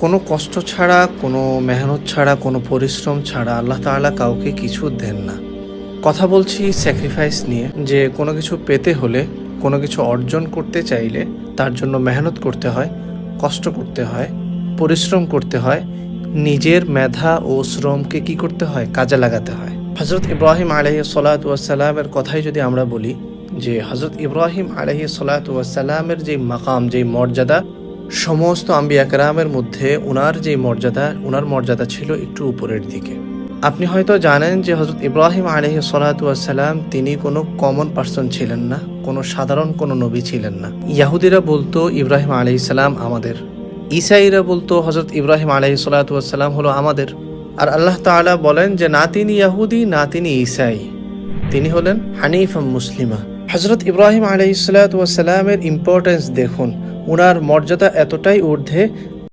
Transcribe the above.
কোনো কষ্ট ছাড়া, কোনো মেহনত ছাড়া, কোনো পরিশ্রম ছাড়া আল্লাহ তাআলা কাউকে কিছু দেন না। কথা বলছি স্যাক্রিফাইস নিয়ে, যে কোনো কিছু পেতে হলে, কোনো কিছু অর্জন করতে চাইলে তার জন্য মেহনত করতে হয়, কষ্ট করতে হয়, পরিশ্রম করতে হয়, নিজের মেধা ও শ্রমকে কি করতে হয়, কাজে লাগাতে হয়। হযরত ইব্রাহিম আলাইহিস সালাতু ওয়াস সালামের কথাই যদি আমরা বলি, যে হযরত ইব্রাহিম আলাইহিস সালাতু ওয়াস সালামের যে মাকাম, যে মর্যাদা, সমস্ত আম্বিয়া কেরামের মধ্যে ওনার যে মর্যাদা, ওনার মর্যাদা ছিল একটু উপরের দিকে। আপনি হয়তো জানেন যে হযরত ইব্রাহিম আলাইহিস সালাতু ওয়াস সালাম তিনি কোনো কমন পারসন ছিলেন না, কোনো সাধারণ কোনো নবী ছিলেন না। ইহুদিরা বলতো ইব্রাহিম আলাইহিস সালাম আমাদের, ঈসাইরা বলতো হযরত ইব্রাহিম আলাইহিস সালাতু ওয়াস সালাম হলো আমাদের। আর আল্লাহ তাআলা বলেন যে না তিনি ইহুদি, না তিনি ঈসাই, তিনি হলেন হানিফা মুসলিমা। হযরত ইব্রাহিম আলাইহিস সালাতু ওয়াস সালামের ইম্পর্টেন্স দেখুন, ওনার মর্যাদা এতটাই ঊর্ধ্বে